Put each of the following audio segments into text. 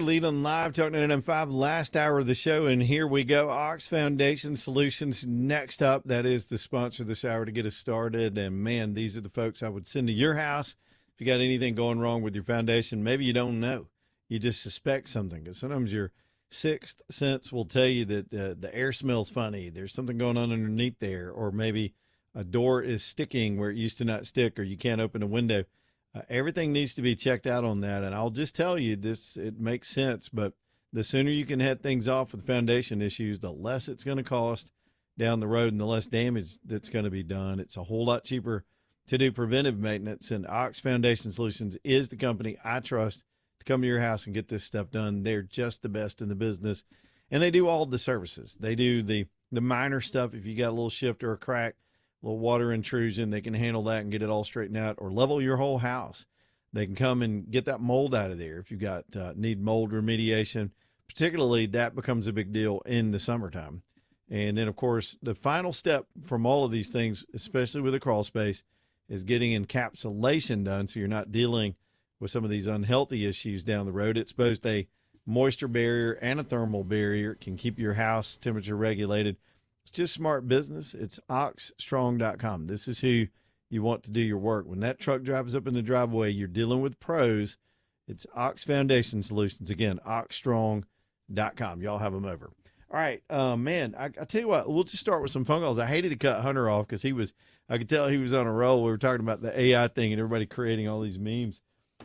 Leland Live, Talk 995, last hour of the show, and here we go. Ox Foundation Solutions next up. That is the sponsor this hour to get us started. And man, these are the folks I would send to your house if you got anything going wrong with your foundation. Maybe you don't know, you just suspect something. Because sometimes your sixth sense will tell you that the air smells funny. There's something going on underneath there, or maybe a door is sticking where it used to not stick, or you can't open a window. Everything needs to be checked out on that. And I'll just tell you this, it makes sense, but the sooner you can head things off with foundation issues, the less it's going to cost down the road and the less damage that's going to be done. It's a whole lot cheaper to do preventive maintenance, and Ox Foundation Solutions is the company I trust to come to your house and get this stuff done. They're just the best in the business, and they do all the services. They do the minor stuff. If you got a little shift or a crack, little water intrusion, they can handle that and get it all straightened out, or level your whole house. They can come and get that mold out of there if you got need mold remediation. Particularly, that becomes a big deal in the summertime. And then, of course, the final step from all of these things, especially with a crawl space, is getting encapsulation done so you're not dealing with some of these unhealthy issues down the road. It's both a moisture barrier and a thermal barrier. It can keep your house temperature regulated. It's just smart business. It's oxstrong.com. This is who you want to do your work. When that truck drives up in the driveway, you're dealing with pros. It's Ox Foundation Solutions. Again, oxstrong.com. Y'all have them over. All right, man, I tell you what, we'll just start with some phone calls. I hated to cut Hunter off because I could tell he was on a roll. We were talking about the AI thing and everybody creating all these memes.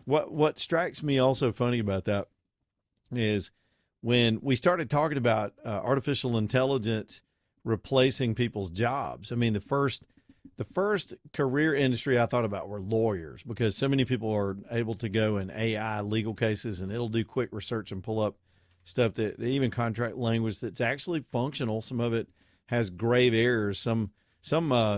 What strikes me also funny about that is when we started talking about artificial intelligence replacing people's jobs. I mean, the first career industry I thought about were lawyers, because so many people are able to go in AI legal cases and it'll do quick research and pull up stuff that even contract language that's actually functional. Some of it has grave errors. Some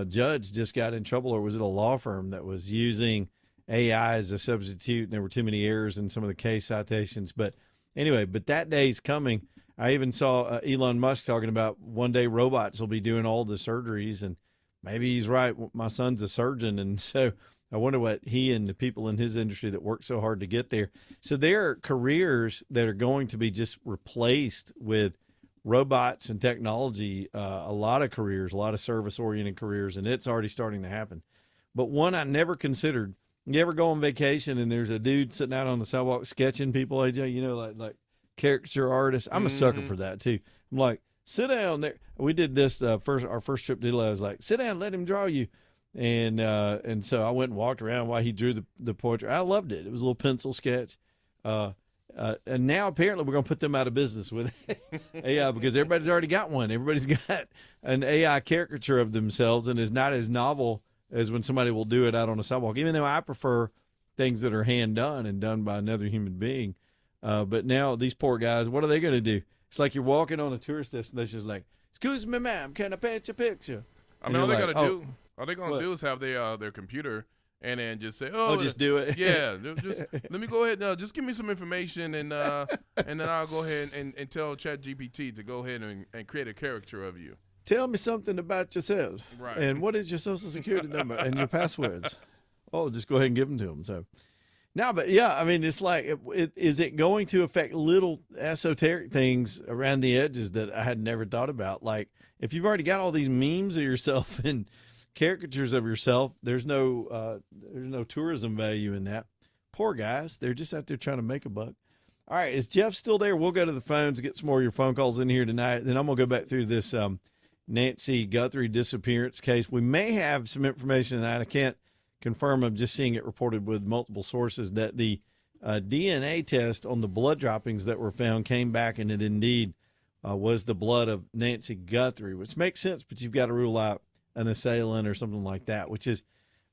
judge just got in trouble, or was it a law firm that was using AI as a substitute, and there were too many errors in some of the case citations. But anyway, but that day's coming. I even saw Elon Musk talking about one day robots will be doing all the surgeries, and maybe he's right. My son's a surgeon, and so I wonder what he and the people in his industry that work so hard to get there. So there are careers that are going to be just replaced with robots and technology, a lot of careers, a lot of service-oriented careers, and it's already starting to happen. But one I never considered, you ever go on vacation and there's a dude sitting out on the sidewalk sketching people, AJ, like caricature artist. I'm a sucker for that too. I'm like, sit down there. We did this our first trip to Italy. I was like, sit down, let him draw you. And so I went and walked around while he drew the portrait. I loved it. It was a little pencil sketch. And now apparently we're going to put them out of business with AI because everybody's already got one. Everybody's got an AI caricature of themselves, and it's not as novel as when somebody will do it out on a sidewalk, even though I prefer things that are hand done and done by another human being. But now these poor guys, what are they going to do? It's like you're walking on a tourist destination. It's like, excuse me, ma'am, can I paint your picture? I mean, all they're going to do is have their computer and then just say, just do it. Yeah, just let me go ahead. Just give me some information, and then I'll go ahead and tell ChatGPT to go ahead and create a character of you. Tell me something about yourself. Right. And what is your social security number and your passwords? Oh, just go ahead and give them to them. So, no, but yeah, I mean, it's like, is it going to affect little esoteric things around the edges that I had never thought about? Like, if you've already got all these memes of yourself and caricatures of yourself, there's no tourism value in that. Poor guys, they're just out there trying to make a buck. All right, is Jeff still there? We'll go to the phones, get some more of your phone calls in here tonight. Then I'm gonna go back through this Nancy Guthrie disappearance case. We may have some information tonight. I can't confirm. I'm just seeing it reported with multiple sources that the DNA test on the blood droppings that were found came back, and it indeed was the blood of Nancy Guthrie, which makes sense, but you've got to rule out an assailant or something like that, which is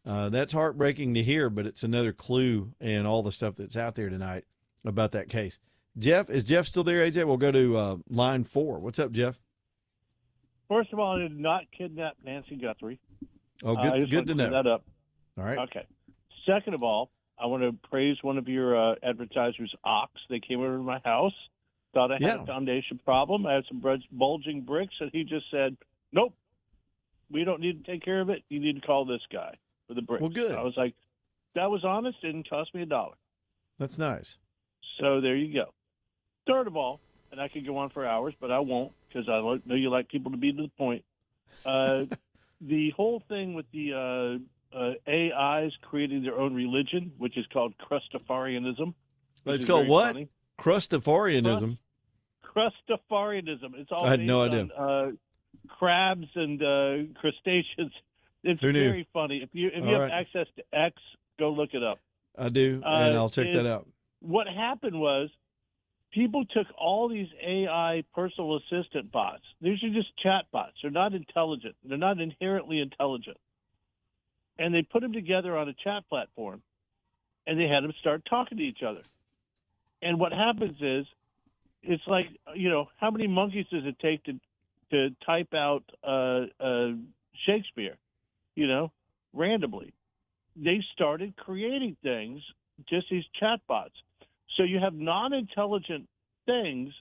that's heartbreaking to hear, but it's another clue in all the stuff that's out there tonight about that case. Jeff, is Jeff still there, AJ? We'll go to line 4. What's up, Jeff? First of all, I did not kidnap Nancy Guthrie. Oh, good to know. That up. All right. Okay. Second of all, I want to praise one of your advertisers, Ox. They came over to my house, thought I had a foundation problem. I had some bulging bricks, and he just said, nope, we don't need to take care of it. You need to call this guy for the bricks. Well, good. I was like, that was honest. Didn't cost me $1. That's nice. So there you go. third of all, and I could go on for hours, but I won't because I know you like people to be to the point. The whole thing with the AIs creating their own religion, which is called Crustafarianism. It's called what? Funny. Crustafarianism. Crustafarianism. It's all I had based no idea. on crabs and crustaceans. It's very funny. If you have access to X, go look it up. I do, and I'll check that out. What happened was people took all these AI personal assistant bots. These are just chat bots. They're not intelligent. They're not inherently intelligent. And they put them together on a chat platform, and they had them start talking to each other. And what happens is, it's like, how many monkeys does it take to type out Shakespeare, randomly? They started creating things, just these chatbots. So you have non-intelligent things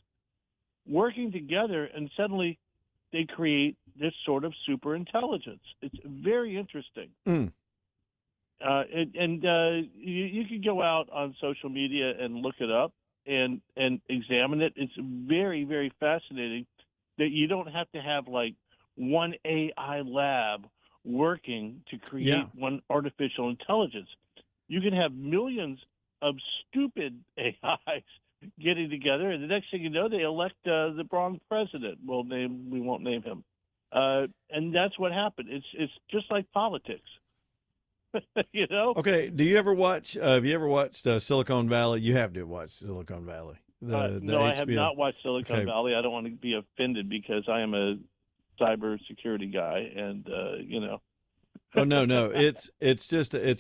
working together, and suddenly they create this sort of super intelligence. It's very interesting. Mm. You can go out on social media and look it up and examine it. It's very, very fascinating that you don't have to have like one AI lab working to create one artificial intelligence. You can have millions of stupid AIs getting together, and the next thing you know, they elect the wrong president. We won't name him, and that's what happened. It's just like politics. Okay. Do you ever watch? Have you ever watched Silicon Valley? You have to watch Silicon Valley. No, I have not watched Silicon Valley. I don't want to be offended because I am a cybersecurity guy, and Oh no! It's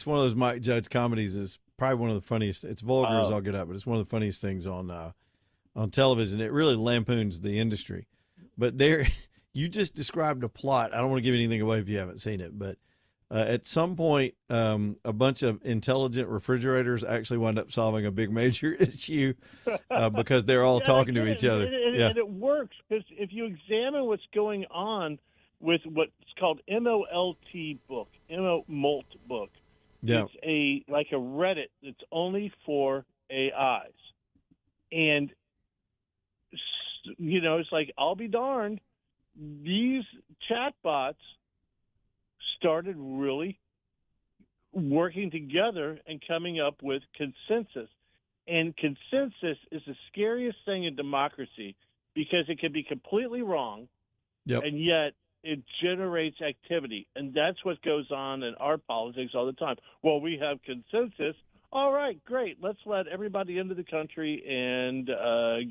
one of those Mike Judge comedies. Is probably one of the funniest. It's vulgar as all get up, but it's one of the funniest things on television. It really lampoons the industry. But you just described a plot. I don't want to give anything away if you haven't seen it, but at some point, a bunch of intelligent refrigerators actually wind up solving a big major issue because they're all talking to each other. And it works because if you examine what's going on with what's called MOLT book, MOLT book, it's like a Reddit that's only for AIs. And, it's like, I'll be darned, these chatbots started really working together and coming up with consensus. And consensus is the scariest thing in democracy because it can be completely wrong, and yet it generates activity. And that's what goes on in our politics all the time. Well, we have consensus. All right, great. Let's let everybody into the country and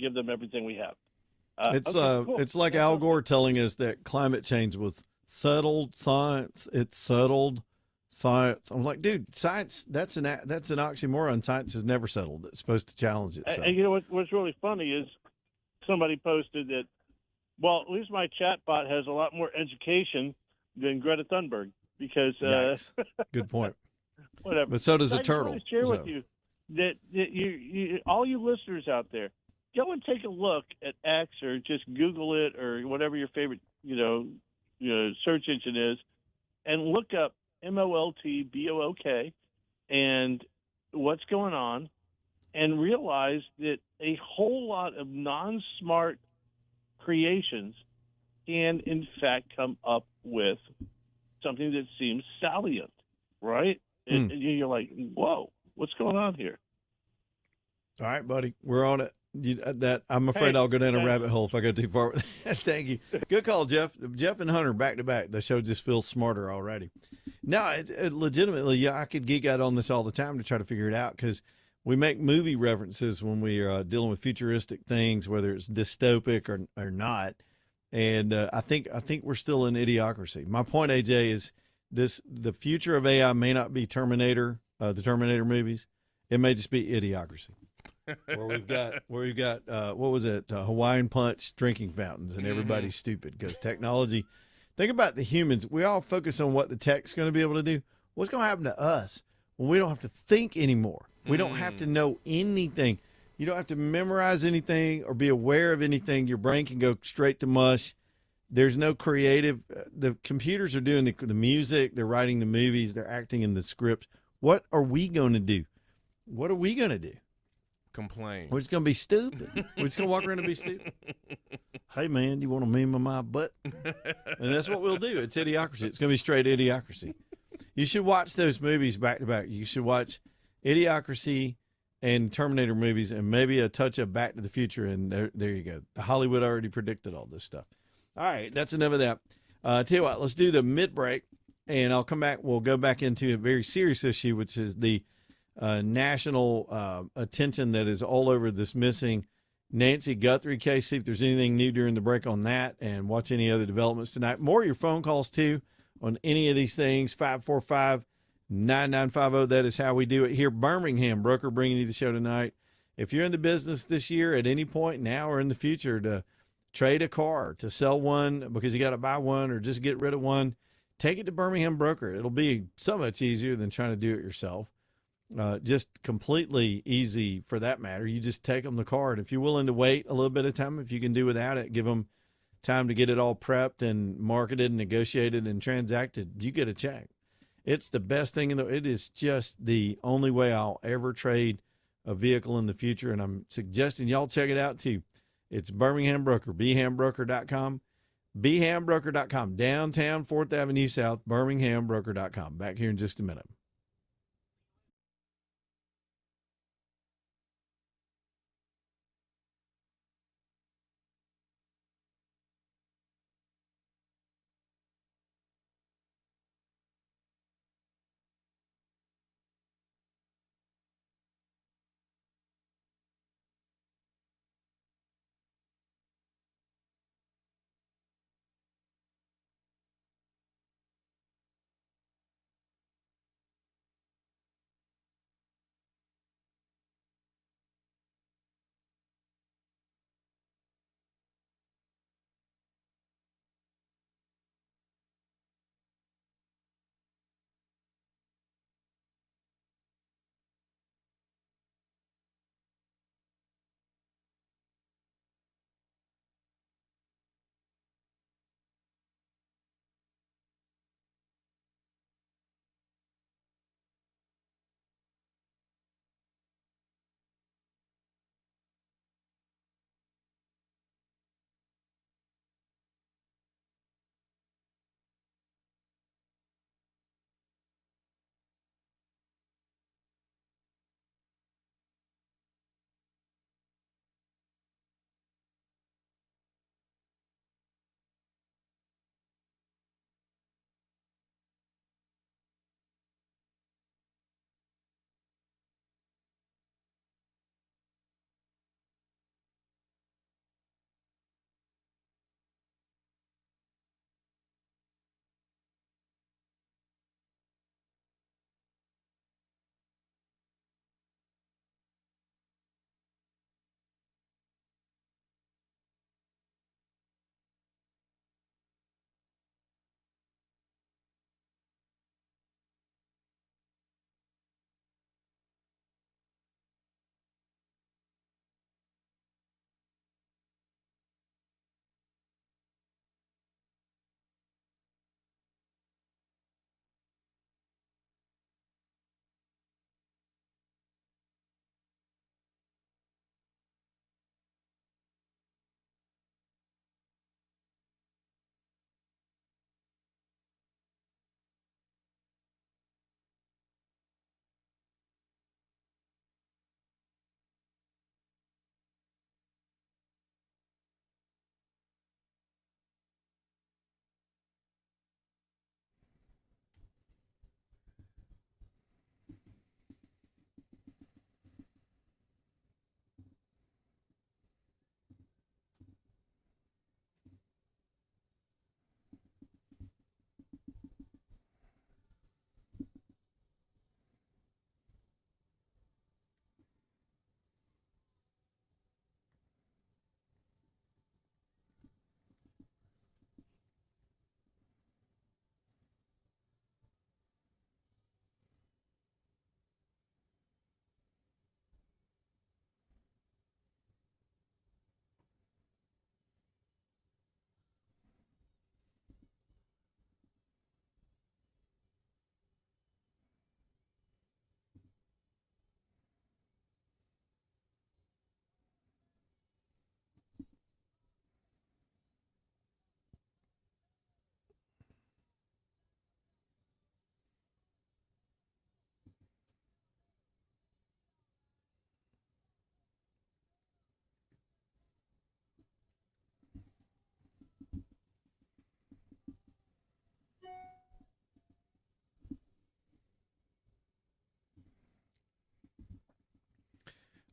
give them everything we have. Cool. It's like Al Gore telling us that climate change was settled science. It's settled science. I'm like, dude, science, that's an oxymoron. Science is never settled. It's supposed to challenge itself. And what's really funny is somebody posted that, well, at least my chatbot has a lot more education than Greta Thunberg because good point. Whatever. But so does a turtle. I want to share with you that you all you listeners out there, go and take a look at X or just Google it or whatever your favorite search engine is, and look up MOLTBOOK and what's going on, and realize that a whole lot of non-smart creations can, in fact, come up with something that seems salient, right? And you're like, whoa, what's going on here? All right, buddy, we're on it. I'm afraid I'll go down a rabbit hole if I go too far. Thank you. Good call, Jeff. Jeff and Hunter back to back. The show just feels smarter already. No, it legitimately, I could geek out on this all the time to try to figure it out because we make movie references when we are dealing with futuristic things, whether it's dystopic or not. And I think we're still in idiocracy. My point, AJ, is the future of AI may not be Terminator, the Terminator movies. It may just be idiocracy. where we've got what was it, Hawaiian Punch drinking fountains, and everybody's stupid because technology. Think about the humans. We all focus on what the tech's going to be able to do. What's going to happen to us when we don't have to think anymore? We don't have to know anything. You don't have to memorize anything or be aware of anything. Your brain can go straight to mush. There's no creative. The computers are doing the music. They're writing the movies. They're acting in the scripts. What are we going to do? What are we going to do? complain. We're just going to be stupid. We're just going to walk around and be stupid. Hey, man, you want to meme on my butt? And that's what we'll do. It's Idiocracy. It's going to be straight Idiocracy. You should watch those movies back to back. You should watch Idiocracy and Terminator movies and maybe a touch of Back to the Future. And there you go. Hollywood already predicted all this stuff. All right, that's enough of that. Tell you what, let's do the mid-break, and I'll come back. We'll go back into a very serious issue, which is the national attention that is all over this missing Nancy Guthrie case. See if there's anything new during the break on that, and watch any other developments tonight. More of your phone calls, too, on any of these things, 545-9950. That is how we do it here. Birmingham Broker bringing you the show tonight. If you're in the business this year at any point now or in the future to trade a car, to sell one because you got to buy one or just get rid of one, take it to Birmingham Broker. It'll be so much easier than trying to do it yourself. Just completely easy for that matter. You just take them the car. And if you're willing to wait a little bit of time, if you can do without it, give them time to get it all prepped and marketed and negotiated and transacted, you get a check. It's the best thing it is just the only way I'll ever trade a vehicle in the future. And I'm suggesting y'all check it out too. It's Birmingham Broker, bhambroker.com, bhambroker.com, downtown 4th Avenue South, birminghambroker.com. Back here in just a minute.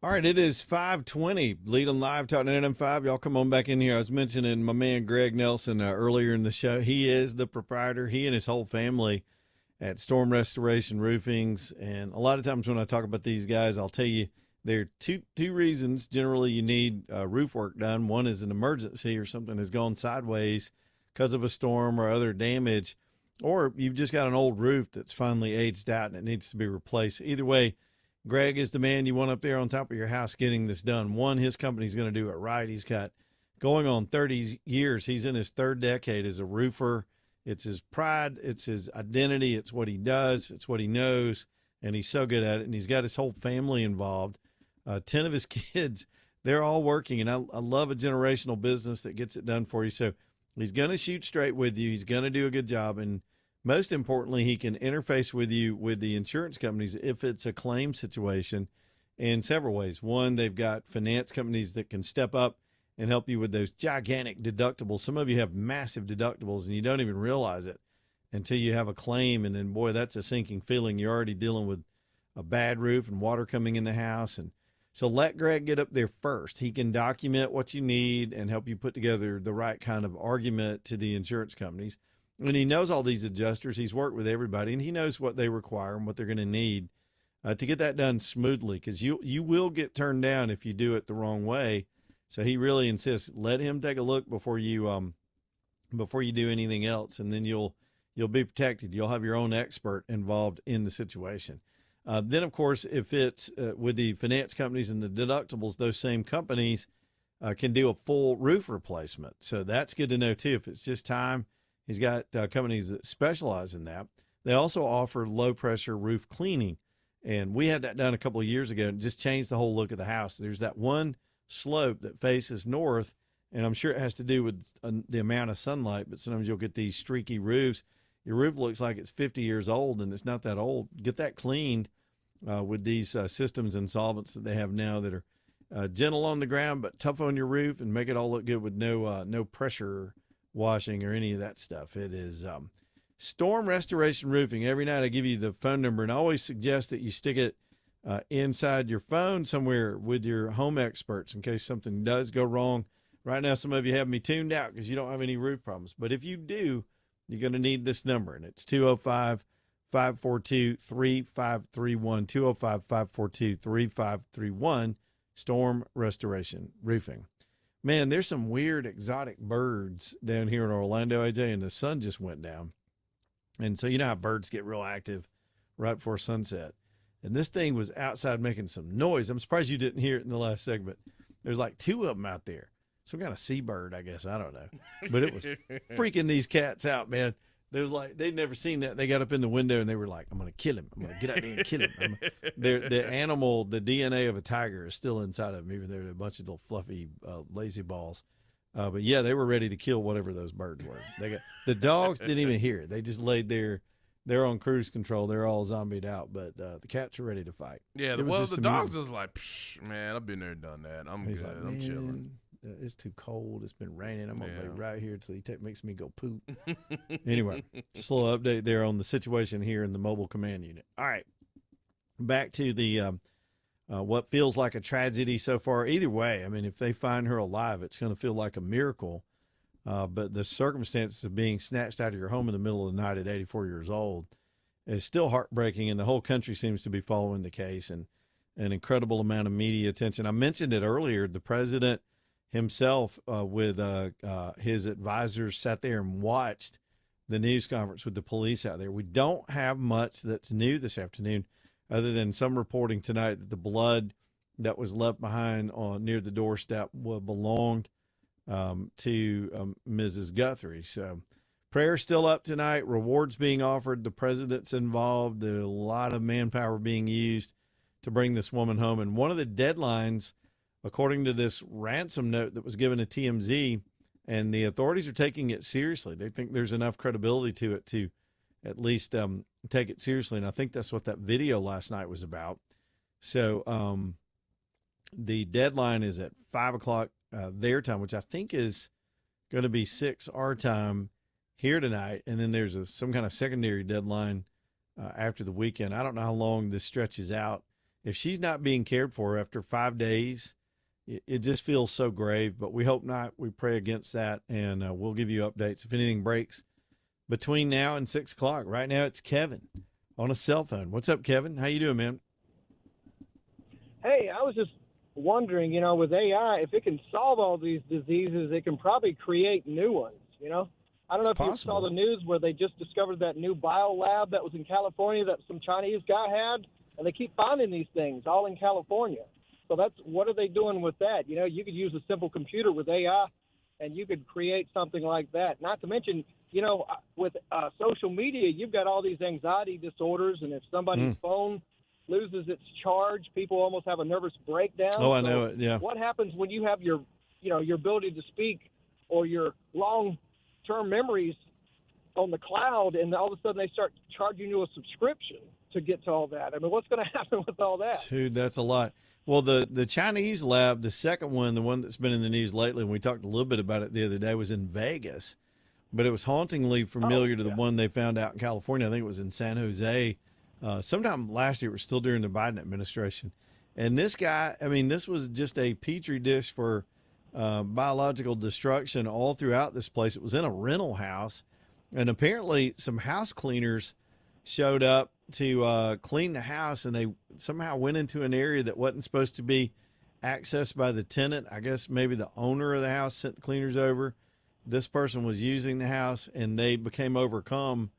All right, it is 5:20. Leading Live, talking NM5. Y'all come on back in here. I was mentioning my man Greg Nelson earlier in the show. He is the proprietor, he and his whole family at Storm Restoration Roofings. And a lot of times when I talk about these guys, I'll tell you there are two reasons generally you need roof work done. One is an emergency or something has gone sideways because of a storm or other damage, or you've just got an old roof that's finally aged out and it needs to be replaced. Either way, Greg is the man you want up there on top of your house getting this done. One, his company's going to do it right. He's got going on 30 years. He's in his third decade as a roofer. It's his pride. It's his identity. It's what he does. It's what he knows. And he's so good at it. And he's got his whole family involved. 10 of his kids, they're all working. And I love a generational business that gets it done for you. So he's going to shoot straight with you. He's going to do a good job. And most importantly, he can interface with you with the insurance companies if it's a claim situation in several ways. One, they've got finance companies that can step up and help you with those gigantic deductibles. Some of you have massive deductibles and you don't even realize it until you have a claim. And then, boy, that's a sinking feeling. You're already dealing with a bad roof and water coming in the house. And so let Greg get up there first. He can document what you need and help you put together the right kind of argument to the insurance companies. And he knows all these adjusters. He's worked with everybody, and he knows what they require and what they're going to need to get that done smoothly, because you will get turned down if you do it the wrong way. So he really insists, let him take a look before you do anything else, and then you'll be protected. You'll have your own expert involved in the situation. Then, of course, if it's with the finance companies and the deductibles, those same companies can do a full roof replacement. So that's good to know, too. If it's just time, he's got companies that specialize in that. They also offer low-pressure roof cleaning, and we had that done a couple of years ago and just changed the whole look of the house. There's that one slope that faces north, and I'm sure it has to do with the amount of sunlight, but sometimes you'll get these streaky roofs. Your roof looks like it's 50 years old, and it's not that old. Get that cleaned with these systems and solvents that they have now that are gentle on the ground but tough on your roof, and make it all look good with no pressure washing or any of that stuff. It is Storm Restoration Roofing. Every night I give you the phone number, and I always suggest that you stick it inside your phone somewhere with your home experts in case something does go wrong. Right now, some of you have me tuned out because you don't have any roof problems. But if you do, you're going to need this number, and it's 205-542-3531, 205-542-3531, Storm Restoration Roofing. Man, there's some weird exotic birds down here in Orlando, AJ, and the sun just went down. And so you know how birds get real active right before sunset. And this thing was outside making some noise. I'm surprised you didn't hear it in the last segment. There's like two of them out there. Some kind of seabird, I guess. I don't know. But it was freaking these cats out, man. They was like, they'd never seen that. They got up in the window and they were like, I'm going to kill him. I'm going to get out there and kill him. The animal, the DNA of a tiger is still inside of them, even though they're a bunch of little fluffy, lazy balls. But yeah, they were ready to kill whatever those birds were. The dogs didn't even hear it. They just laid there. They're on cruise control. They're all zombied out, but the cats are ready to fight. Yeah, the dogs was like, man, I've been there and done that. I'm good. Like, I'm chilling. It's too cold. It's been raining. I'm going to lay right here until he makes me go poop. Anyway, just a little update there on the situation here in the mobile command unit. All right, back to the what feels like a tragedy so far. Either way, I mean, if they find her alive, it's going to feel like a miracle. But the circumstances of being snatched out of your home in the middle of the night at 84 years old is still heartbreaking, and the whole country seems to be following the case, and an incredible amount of media attention. I mentioned it earlier. The president himself with his advisors sat there and watched the news conference with the police out there. We don't have much that's new this afternoon other than some reporting tonight that the blood that was left behind near the doorstep belonged to Mrs. Guthrie. So prayers still up tonight, rewards being offered, the president's involved, a lot of manpower being used to bring this woman home. And one of the deadlines, according to this ransom note that was given to TMZ, and the authorities are taking it seriously. They think there's enough credibility to it to at least take it seriously. And I think that's what that video last night was about. So the deadline is at 5 o'clock their time, which I think is going to be 6 our time here tonight. And then there's some kind of secondary deadline after the weekend. I don't know how long this stretches out. if she's not being cared for after 5 days, it just feels so grave. But we hope not. We pray against that, and we'll give you updates if anything breaks between now and 6 o'clock. Right now, it's Kevin on a cell phone. What's up, Kevin? How you doing, man? Hey, I was just wondering, with AI, if it can solve all these diseases, it can probably create new ones, I don't know if you saw the news where they just discovered that new biolab that was in California that some Chinese guy had, and they keep finding these things all in California. So what are they doing with that? You could use a simple computer with AI, and you could create something like that. Not to mention, with social media, you've got all these anxiety disorders, and if somebody's phone loses its charge, people almost have a nervous breakdown. Oh, I know it. Yeah. What happens when you have your ability to speak or your long-term memories on the cloud, and all of a sudden they start charging you a subscription to get to all that? I mean, what's going to happen with all that? Dude, that's a lot. Well, the Chinese lab, the second one, the one that's been in the news lately, and we talked a little bit about it the other day, was in Vegas, but it was hauntingly familiar to the one they found out in California. I think it was in San Jose. Sometime last year, it was still during the Biden administration. And this guy, I mean, this was just a petri dish for biological destruction all throughout this place. It was in a rental house, and apparently some house cleaners showed up to clean the house, and they somehow went into an area that wasn't supposed to be accessed by the tenant. I guess maybe the owner of the house sent the cleaners over. This person was using the house, and they became overcome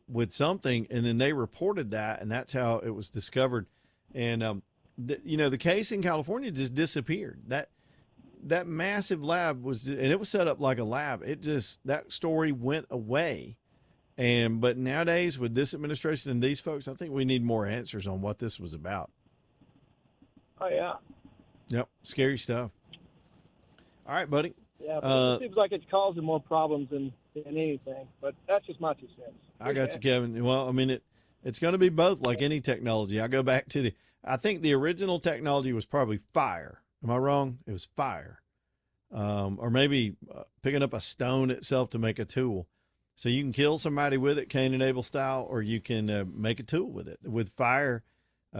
with something, and then they reported that, and that's how it was discovered. And the case in California just disappeared. That massive lab and it was set up like a lab. That story went away. But nowadays with this administration and these folks, I think we need more answers on what this was about. Oh yeah. Yep, scary stuff. All right, buddy. Yeah, but it seems like it's causing more problems than anything. But that's just my 2 cents. I got you, Kevin. Well, I mean, it's going to be both, like any technology. I go back to I think the original technology was probably fire. Am I wrong? It was fire. Or maybe picking up a stone itself to make a tool. So you can kill somebody with it, Cain and Abel style, or you can make a tool with it. With fire,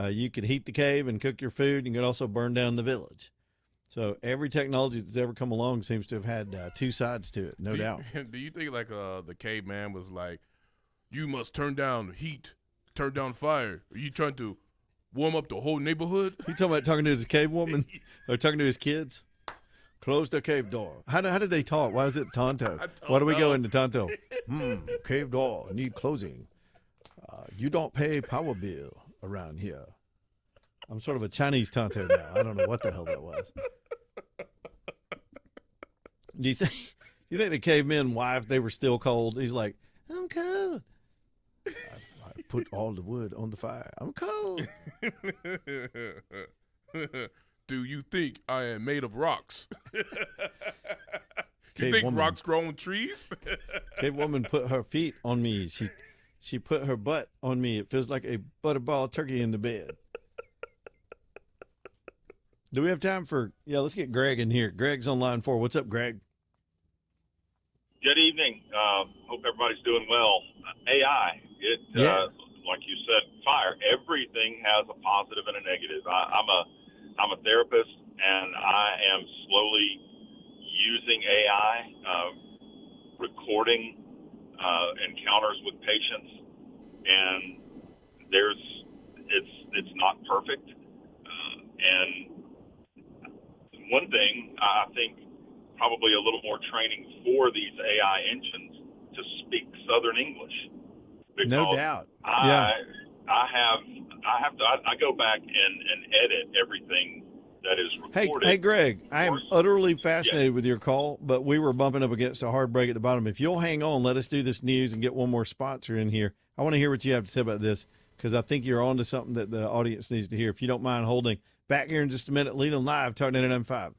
you could heat the cave and cook your food. You could also burn down the village. So every technology that's ever come along seems to have had two sides to it, no doubt. Do you think like the caveman was like, you must turn down heat, turn down fire? Are you trying to warm up the whole neighborhood? You talking about talking to his cave woman or talking to his kids? Close the cave door. How did they talk? Why is it Tonto? Why do we go into Tonto? Cave door need closing. You don't pay power bill around here. I'm sort of a Chinese Tonto now. I don't know what the hell that was. Do you think the cavemen wife, they were still cold? He's like, I'm cold. I put all the wood on the fire. I'm cold. Do you think I am made of rocks? Cave You think woman. rocks grow on trees? Cave woman put her feet on me. She put her butt on me. It feels like a butterball turkey in the bed. Do we have time for, let's get Greg in here. Greg's on line 4. What's up, Greg? Good evening. Hope everybody's doing well. AI, like you said, fire. Everything has a positive and a negative. I'm a therapist, and I am slowly using AI, recording encounters with patients, and it's not perfect. And one thing, I think probably a little more training for these AI engines to speak Southern English. No doubt. I go back and edit everything that is recorded. Hey, Greg, I am utterly fascinated with your call, but we were bumping up against a hard break at the bottom. If you'll hang on, let us do this news and get one more sponsor in here. I want to hear what you have to say about this, because I think you're on to something that the audience needs to hear. If you don't mind holding, back here in just a minute, Leland Live, Talk 99.5.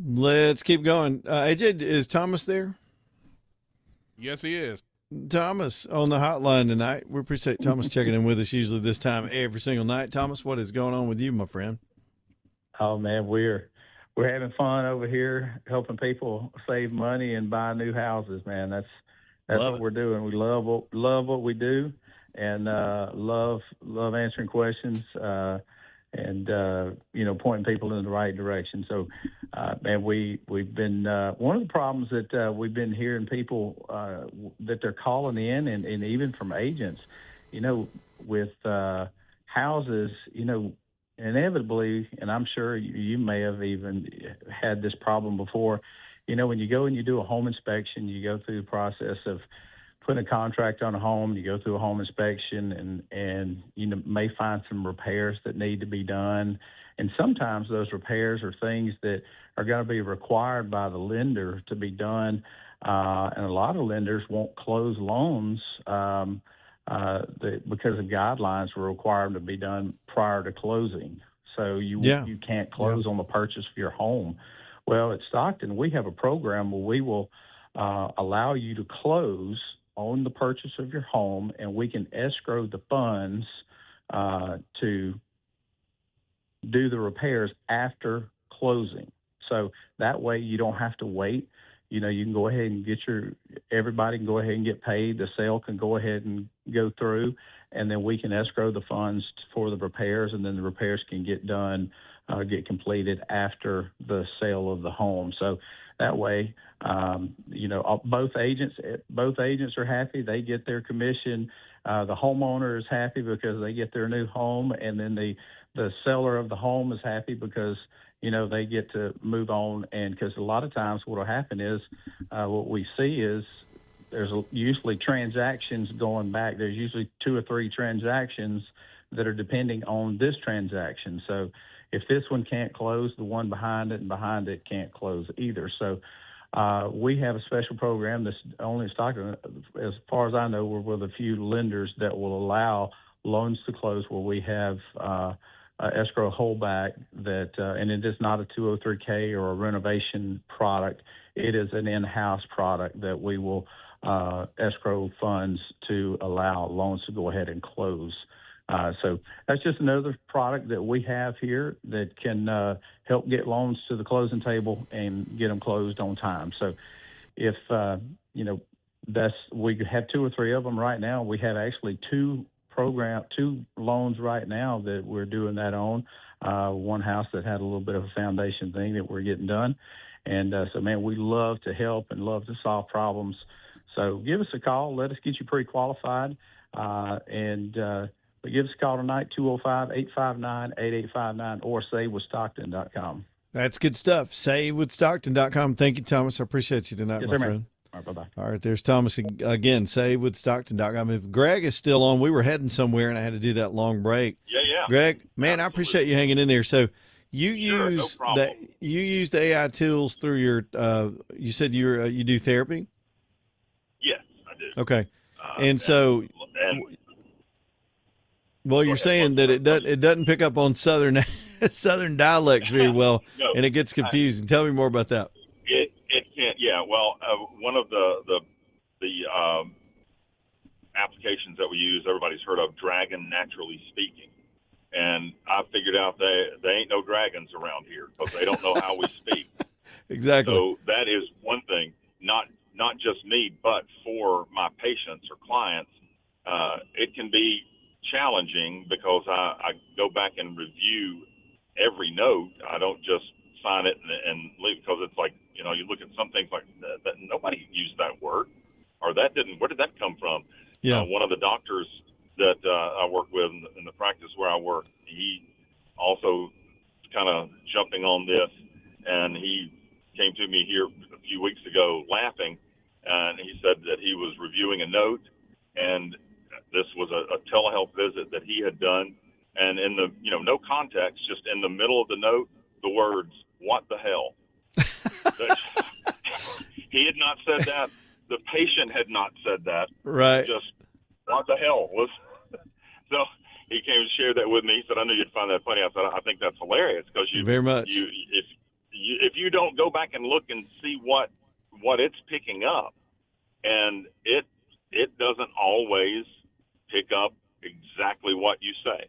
Let's keep going. AJ, is Thomas there? Yes, he is. Thomas on the hotline tonight. We appreciate Thomas checking in with us usually this time every single night. Thomas, what is going on with you, my friend? Oh man, we're having fun over here, helping people save money and buy new houses. Man, that's what we're doing. We love what we do, and love answering questions, and pointing people in the right direction. So, man, we've been one of the problems that we've been hearing people that they're calling in, and even from agents, with houses, inevitably, and I'm sure you may have even had this problem before, when you go and you do a home inspection, you go through the process of putting a contract on a home, you go through a home inspection, and you may find some repairs that need to be done. And sometimes those repairs are things that are going to be required by the lender to be done. And a lot of lenders won't close loans because of guidelines will require them to be done prior to closing. So you can't close on the purchase of your home. Well, at Stockton, we have a program where we will allow you to close on the purchase of your home, and we can escrow the funds to do the repairs after closing. So that way you don't have to wait. You can go ahead and everybody can go ahead and get paid. The sale can go ahead and go through, and then we can escrow the funds for the repairs, and then the repairs can get done, get completed after the sale of the home. So that way, both agents are happy. They get their commission. The homeowner is happy because they get their new home, and then the seller of the home is happy because they get to move on. And because a lot of times what will happen is what we see is there's usually transactions going back. There's usually 2 or 3 transactions that are depending on this transaction. So if this one can't close, the one behind it and behind it can't close either. So we have a special program that's only in Stockton. As far as I know, we're one of the few lenders that will allow loans to close where we have escrow holdback and it is not a 203K or a renovation product. It is an in-house product that we will escrow funds to allow loans to go ahead and close. So that's just another product that we have here that can help get loans to the closing table and get them closed on time. So if, we have 2 or 3 of them right now. We have actually 2 loans right now that we're doing that on. One house that had a little bit of a foundation thing that we're getting done. And so, man, we love to help and love to solve problems. So give us a call. Let us get you pre-qualified. But give us a call tonight, 205-859-8859, or savewithstockton.com. That's good stuff. Savewithstockton.com. Thank you, Thomas. I appreciate you tonight, my friend. Man. All right, bye-bye. All right, there's Thomas again, savewithstockton.com. If Greg is still on, we were heading somewhere, and I had to do that long break. Yeah. Greg, man, absolutely. I appreciate you hanging in there. So you use the AI tools through your you said you do therapy? Yes, I do. Okay. Well, you're saying that it doesn't pick up on southern dialects very well, no, and it gets confusing. Tell me more about that. It can't. Yeah. Well, one of the applications that we use, everybody's heard of Dragon Naturally Speaking, and I figured out they ain't no dragons around here because they don't know how we speak. Exactly. So that is one thing. Not just me, but for my patients or clients, it can be challenging because I go back and review every note. I don't just sign it and leave because it's like, you look at some things like that nobody used that word or where did that come from? Yeah. One of the doctors that I work with in the practice where I work, he also kind of jumping on this, and he came to me here a few weeks ago laughing, and he said that he was reviewing a note, and this was a telehealth visit that he had done, and in the no context, just in the middle of the note, the words "what the hell." He had not said that. The patient had not said that. Right. Just what the hell was. So he came and shared that with me. He said, "I knew you'd find that funny." I said, "I think that's hilarious because very much. If if you don't go back and look and see what it's picking up, and it doesn't always pick up exactly what you say.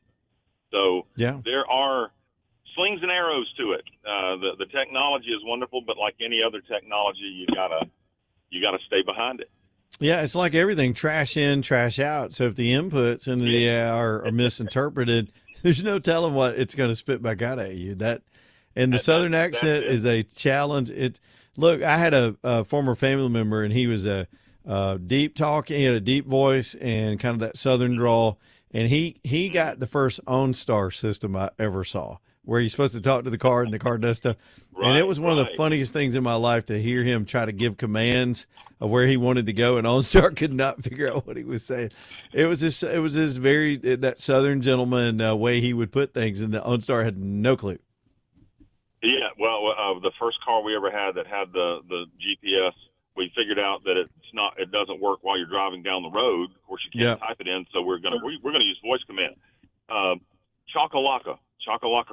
So there are slings and arrows to it. The technology is wonderful, but like any other technology, you gotta stay behind it. Yeah, it's like everything, trash in, trash out. So if the inputs into the AI are misinterpreted, there's no telling what it's going to spit back out at you. And the Southern accent is a challenge. Look, I had a former family member, and he was a deep talking, he had a deep voice and kind of that Southern drawl. And he got the first OnStar system I ever saw, where you're supposed to talk to the car and the car does stuff. Right, and it was one of the funniest things in my life to hear him try to give commands of where he wanted to go, and OnStar could not figure out what he was saying. It was this very, that Southern gentleman way he would put things, and the OnStar had no clue. Yeah, well, the first car we ever had that had the GPS, we figured out that it doesn't work while you're driving down the road. Of course, you can't type it in, so we're gonna use voice command. Chockalaka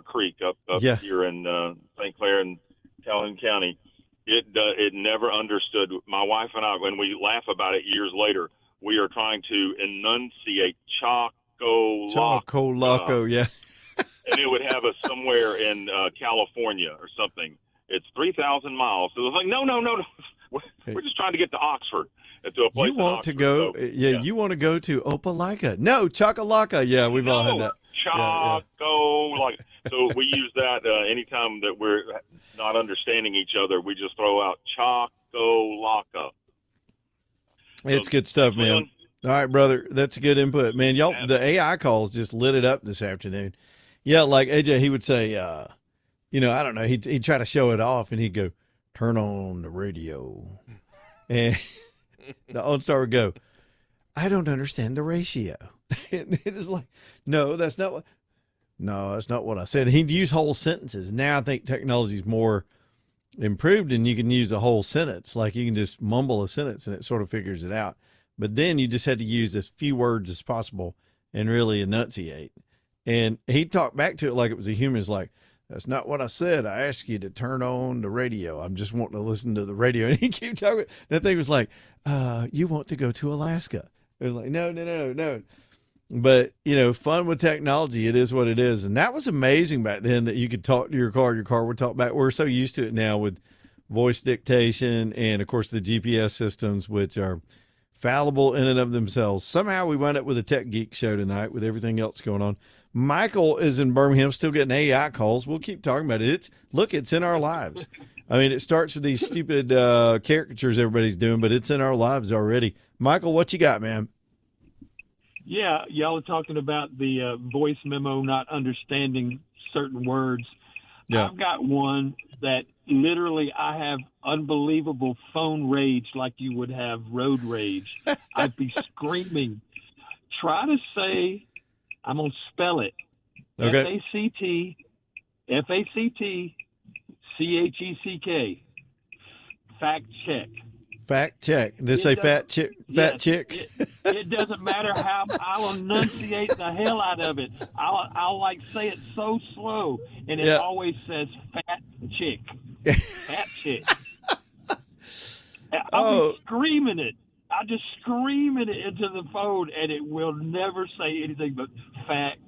Creek up here in St. Clair and Calhoun County. It never understood. My wife and I, when we laugh about it years later, we are trying to enunciate Chocolocco, yeah. And it would have us somewhere in California or something. It's 3,000 miles. So it was like, no. We're just trying to get to Oxford. To a place you want to go? So, you want to go to Opelika? No, Chocolocco. Yeah, we've all had that. So we use that anytime that we're not understanding each other. We just throw out Chocolocco. It's good stuff, man. All right, brother, that's a good input, man. Y'all, the AI calls just lit it up this afternoon. Yeah, like AJ, he would say, I don't know, he'd try to show it off, and he'd go, "Turn on the radio," and the OnStar would go, "I don't understand the ratio." And it is like, no, that's not what I said. He'd use whole sentences. Now I think technology is more improved, and you can use a whole sentence. Like you can just mumble a sentence and it sort of figures it out. But then you just had to use as few words as possible and really enunciate. And he talked back to it like it was a human. It's like, "That's not what I said. I asked you to turn on the radio. I'm just wanting to listen to the radio." And he kept talking. That thing was like, "You want to go to Alaska?" It was like, no. But, fun with technology. It is what it is. And that was amazing back then that you could talk to your car would talk back. We're so used to it now with voice dictation and, of course, the GPS systems, which are fallible in and of themselves. Somehow we wound up with a Tech Geek show tonight with everything else going on. Michael is in Birmingham, still getting AI calls. We'll keep talking about it. It's in our lives. I mean, it starts with these stupid caricatures everybody's doing, but it's in our lives already. Michael, what you got, man? Yeah, y'all are talking about the voice memo not understanding certain words. Yeah. I've got one that literally I have unbelievable phone rage like you would have road rage. I'd be screaming. Try to say, I'm going to spell it. Okay. FACTCHECK. Fact check. Fact check. Did they say fat chick? Fat chick. It doesn't matter how I'll enunciate the hell out of it. I'll like say it so slow, and it always says fat chick. Fat chick. I'll be screaming it. I just scream it into the phone, and it will never say anything but fat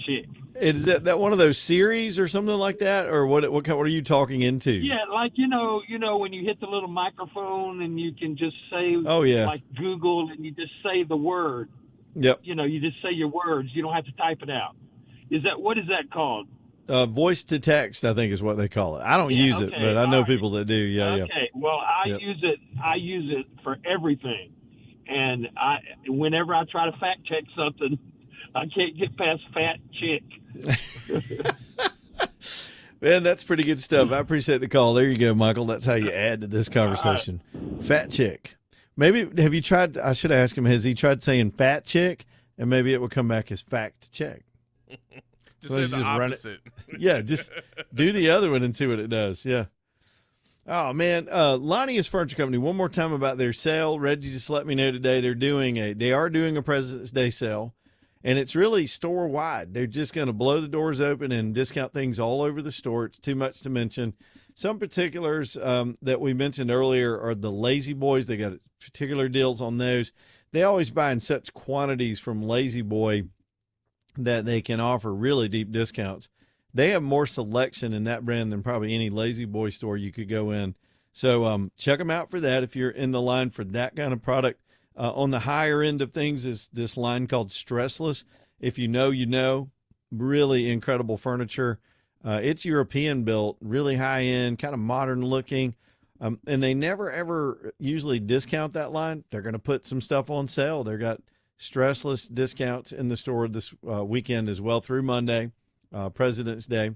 chick. Is that one of those series or something like that, or what are you talking into? Yeah, like you know when you hit the little microphone and you can just say, like Google, and you just say the word. Yep. You just say your words. You don't have to type it out. What is that called? Voice to text, I think is what they call it. I don't use it, but I know people that do. Yeah, yeah. Okay. Well, I use it for everything, and whenever I try to fact check something, I can't get past fat chick. Man, that's pretty good stuff. I appreciate the call. There you go, Michael. That's how you add to this conversation. Right. Fat chick. Maybe, have you tried, I should ask him, has he tried saying fat chick? And maybe it will come back as fact check. Just say the opposite. Yeah, just do the other one and see what it does. Yeah. Oh, man. Lonnie's Furniture Company, one more time about their sale. Reggie just let me know today they are doing a President's Day sale. And it's really store-wide. They're just going to blow the doors open and discount things all over the store. It's too much to mention. some particulars that we mentioned earlier are the Lazy Boys. They got particular deals on those. They always buy in such quantities from Lazy Boy that they can offer really deep discounts. They have more selection in that brand than probably any Lazy Boy store you could go in. So check them out for that if you're in the line for that kind of product. On the higher end of things is this line called Stressless. If you know, you know. Really incredible furniture. It's European built, really high end, kind of modern looking. And they never ever usually discount that line. They're going to put some stuff on sale. They've got Stressless discounts in the store this weekend as well through Monday, President's Day,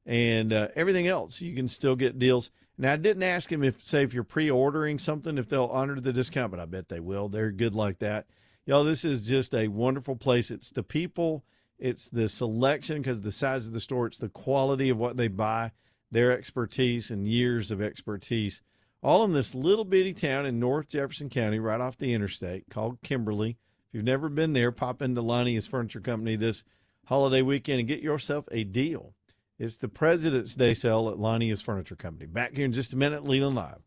and everything else. You can still get deals. Now, I didn't ask him if you're pre-ordering something, if they'll honor the discount, but I bet they will. They're good like that. Y'all, this is just a wonderful place. It's the people, it's the selection because the size of the store, it's the quality of what they buy, their expertise and years of expertise, all in this little bitty town in North Jefferson County, right off the interstate called Kimberly. If you've never been there, pop into Lonnie's Furniture Company this holiday weekend and get yourself a deal. It's the President's Day sale at Lonnie's Furniture Company. Back here in just a minute, Leland Live.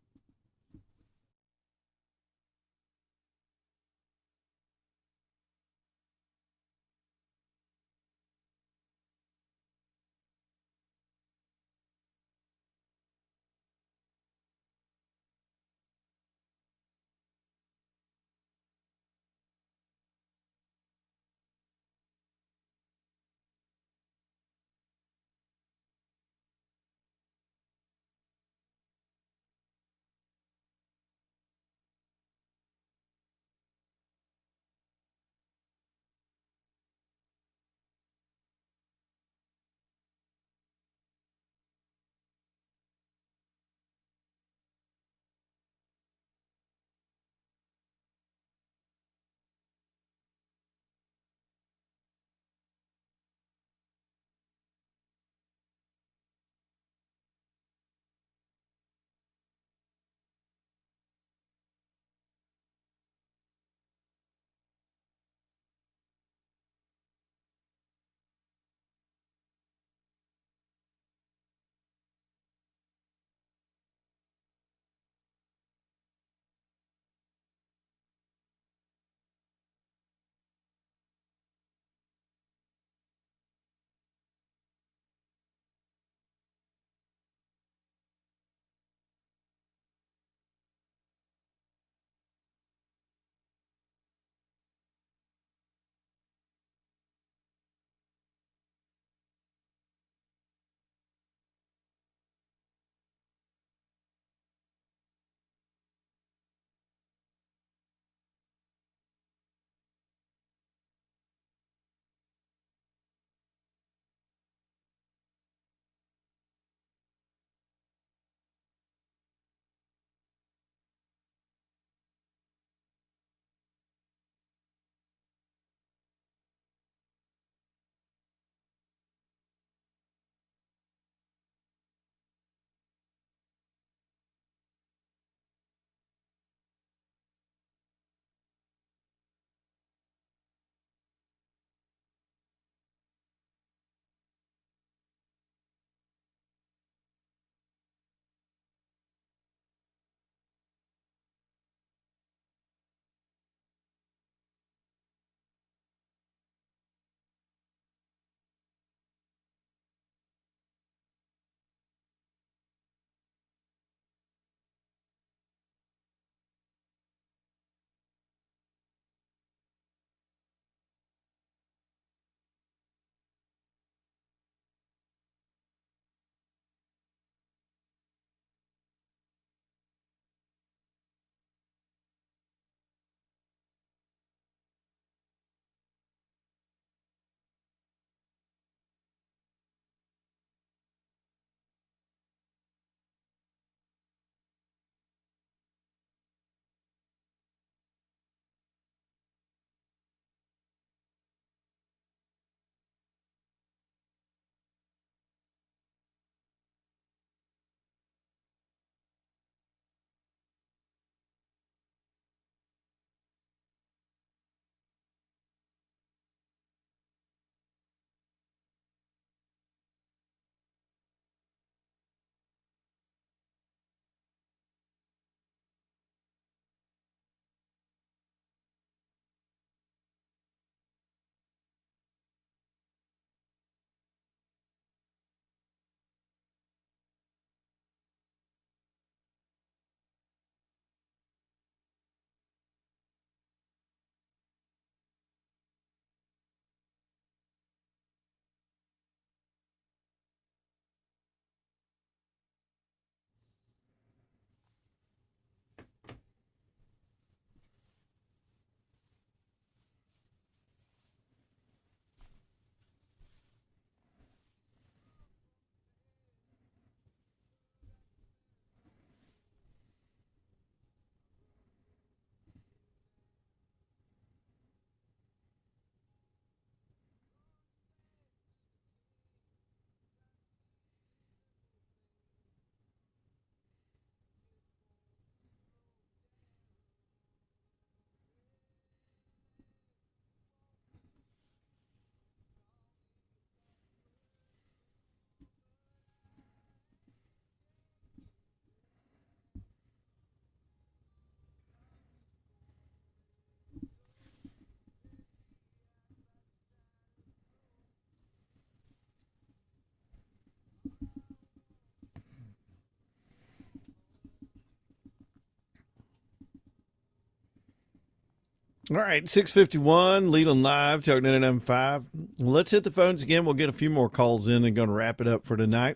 All right, 651, Leland Live, Talk 99.5. Let's hit the phones again. We'll get a few more calls in and going to wrap it up for tonight.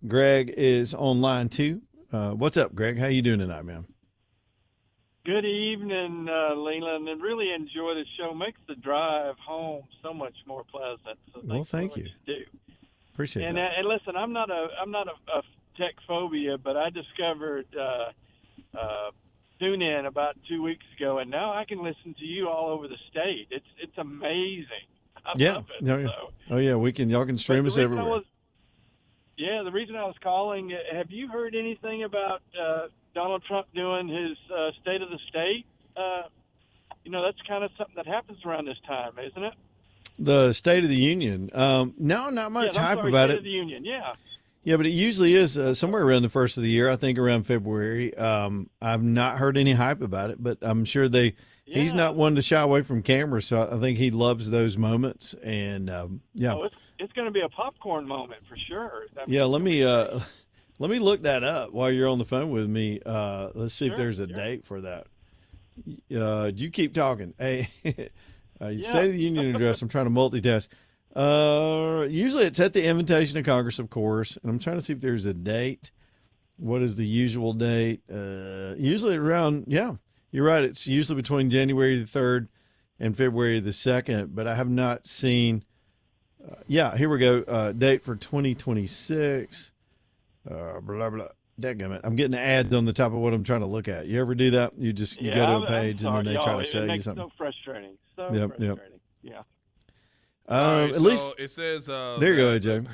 Greg is on line 2. What's up, Greg? How you doing tonight, man? Good evening, Leland, and really enjoy the show. Makes the drive home so much more pleasant. So well, thank you. Appreciate that. And listen, I'm not a tech phobia, but I discovered TuneIn about 2 weeks ago, and now I can listen to you all over the state. It's amazing. I love it. Oh yeah, y'all can stream us everywhere. The reason I was calling, have you heard anything about Donald Trump doing his State of the State? That's kind of something that happens around this time, isn't it? The State of the Union. No, not much hype about State it. Of the Union, yeah. Yeah, but it usually is somewhere around the first of the year. I think around February. I've not heard any hype about it, but I'm sure he's not one to shy away from cameras, so I think he loves those moments. And it's going to be a popcorn moment for sure. Let me look that up while you're on the phone with me. Let's see if there's a date for that. You keep talking. Hey, State of the Union address. I'm trying to multitask. Usually it's at the invitation of Congress, of course, and I'm trying to see if there's a date. What is the usual date? Usually around, you're right. It's usually between January the 3rd and February the 2nd, but I have not seen, here we go. Date for 2026, blah, blah. Dadgummit. I'm getting an ad on the top of what I'm trying to look at. You ever do that? You go to a page and then they try to sell you something. So frustrating. Frustrating. Yeah. Right, at least it says there you go, AJ.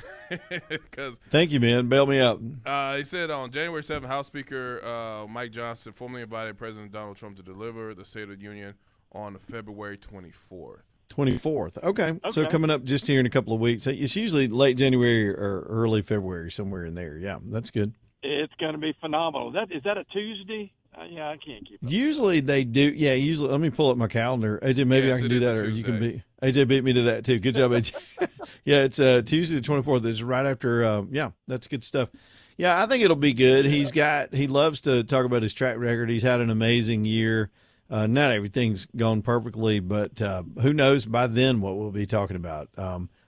Thank you, man. Bail me up. He said on January 7th, House Speaker Mike Johnson formally invited President Donald Trump to deliver the State of the Union on February 24th. 24th. Okay. So coming up just here in a couple of weeks. It's usually late January or early February, somewhere in there. Yeah, that's good. It's going to be phenomenal. Is that a Tuesday? I can't keep up. Usually they do. Yeah, usually. Let me pull up my calendar. AJ, maybe I can do that, or you can be. AJ beat me to that too. Good job, AJ. It's Tuesday the 24th. It's right after. That's good stuff. Yeah, I think it'll be good. He loves to talk about his track record. He's had an amazing year. Not everything's gone perfectly, but who knows by then what we'll be talking about.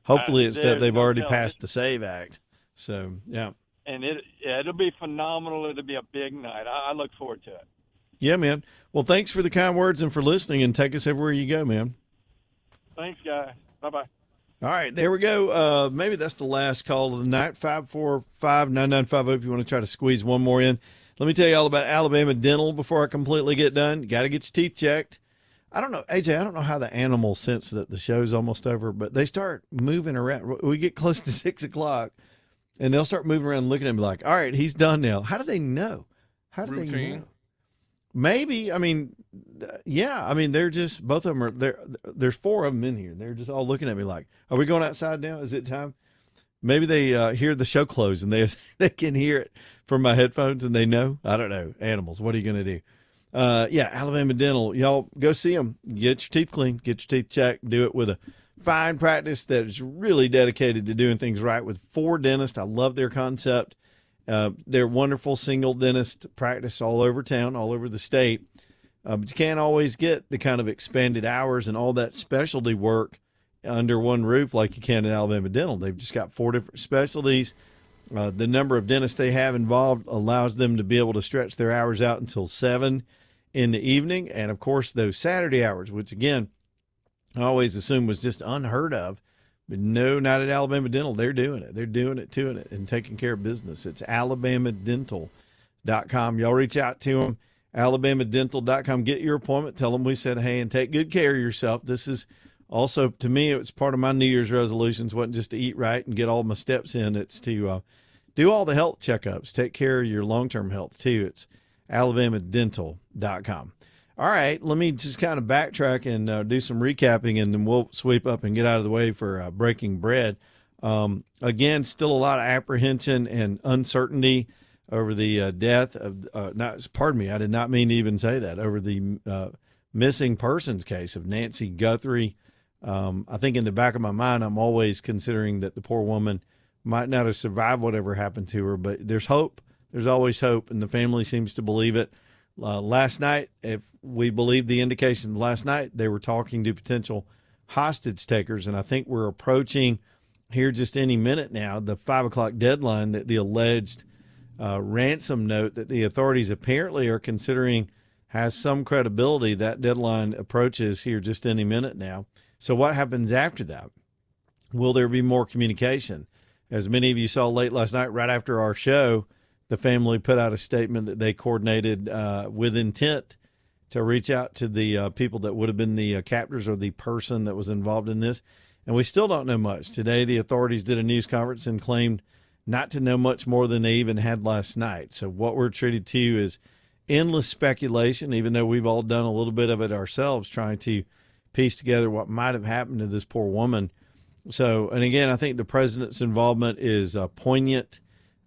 Hopefully it's that they've already passed the SAVE Act. So, yeah. And it'll be phenomenal. It'll be a big night. I look forward to it. Yeah, man. Well, thanks for the kind words and for listening, and take us everywhere you go, man. Thanks, guys. Bye-bye. All right, there we go. Maybe that's the last call of the night, 545-9950 if you want to try to squeeze one more in. Let me tell you all about Alabama Dental before I completely get done. You got to get your teeth checked. I don't know, AJ, I don't know how the animals sense that the show's almost over, but they start moving around. We get close to 6 o'clock. And they'll start moving around and looking at me like, all right, he's done now. How do they know? They know? Maybe. I mean, they're just, both of them are there. There's 4 of them in here. They're just all looking at me like, are we going outside now? Is it time? Maybe they hear the show close and they can hear it from my headphones and they know. I don't know. Animals. What are you going to do? Alabama Dental. Y'all go see them. Get your teeth cleaned. Get your teeth checked. Do it with a fine practice that is really dedicated to doing things right with 4 dentists. I love their concept. They're wonderful single dentist practice all over town, all over the state. But you can't always get the kind of expanded hours and all that specialty work under one roof like you can at Alabama Dental. They've just got 4 different specialties. The number of dentists they have involved allows them to be able to stretch their hours out until 7 in the evening. And, of course, those Saturday hours, which, again, I always assumed was just unheard of, but no, not at Alabama Dental. They're doing it. They're doing it and taking care of business. It's alabamadental.com. Y'all reach out to them, alabamadental.com. Get your appointment. Tell them we said, hey, and take good care of yourself. This is also, to me, it was part of my New Year's resolutions. Wasn't just to eat right and get all my steps in. It's to do all the health checkups, take care of your long-term health too. It's alabamadental.com. All right, let me just kind of backtrack and do some recapping, and then we'll sweep up and get out of the way for breaking bread. Again, still a lot of apprehension and uncertainty over the death of, I did not mean to even say that, over the missing persons case of Nancy Guthrie. I think in the back of my mind, I'm always considering that the poor woman might not have survived whatever happened to her, but there's hope. There's always hope, and the family seems to believe it. Last night, if we believe the indications last night, they were talking to potential hostage takers, and I think we're approaching here just any minute now the 5 o'clock deadline that the alleged ransom note that the authorities apparently are considering has some credibility. That deadline approaches here just any minute now. So what happens after that? Will there be more communication? As many of you saw late last night, right after our show, the family put out a statement that they coordinated with intent to reach out to the people that would have been the captors or the person that was involved in this. And we still don't know much. Today, the authorities did a news conference and claimed not to know much more than they even had last night. So what we're treated to is endless speculation, even though we've all done a little bit of it ourselves, trying to piece together what might have happened to this poor woman. So, and again, I think the president's involvement is poignant.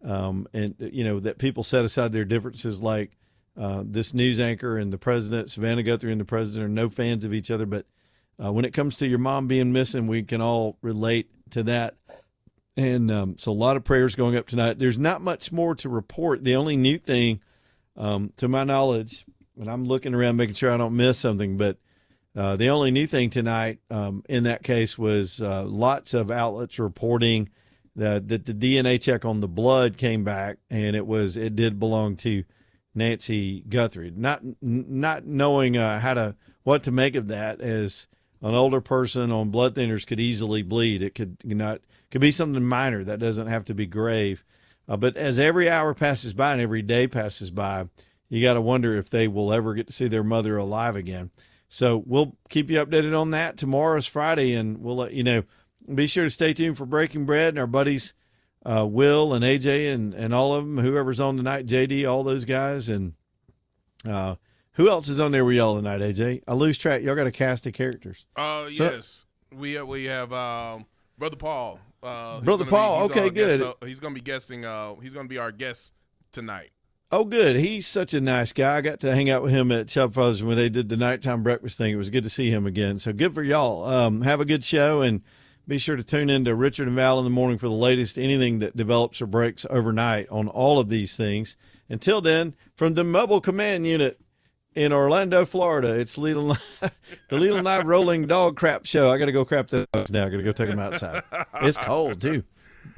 And, you know, that people set aside their differences, like this news anchor and the president, Savannah Guthrie and the president, are no fans of each other. But when it comes to your mom being missing, we can all relate to that. And so a lot of prayers going up tonight. There's not much more to report. The only new thing, to my knowledge, and I'm looking around making sure I don't miss something, but the only new thing tonight in that case was lots of outlets reporting that the DNA check on the blood came back, and it did belong to Nancy Guthrie. Not knowing what to make of that, as an older person on blood thinners could easily bleed. It could be something minor. That doesn't have to be grave. But as every hour passes by and every day passes by, you got to wonder if they will ever get to see their mother alive again. So we'll keep you updated on that. Tomorrow's Friday, and we'll let you know. Be sure to stay tuned for Breaking Bread and our buddies Will and AJ and all of them, whoever's on tonight, JD, all those guys. And who else is on there with y'all tonight, AJ? I lose track. Y'all got a cast of characters. Yes. We have Brother Paul. Brother Paul, okay, good. He's going to be guesting. He's going to be our guest tonight. Oh, good. He's such a nice guy. I got to hang out with him at Chubb Brothers when they did the nighttime breakfast thing. It was good to see him again. So good for y'all. Have a good show, and be sure to tune in to Richard and Val in the morning for the latest, anything that develops or breaks overnight on all of these things. Until then, from the Mobile Command Unit in Orlando, Florida, it's the Leland and I Rolling Dog Crap Show. I got to go crap the dogs now. I got to go take them outside. It's cold, too.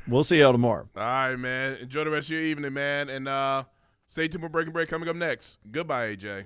We'll see y'all tomorrow. All right, man. Enjoy the rest of your evening, man. And stay tuned for Breaking Bread coming up next. Goodbye, AJ.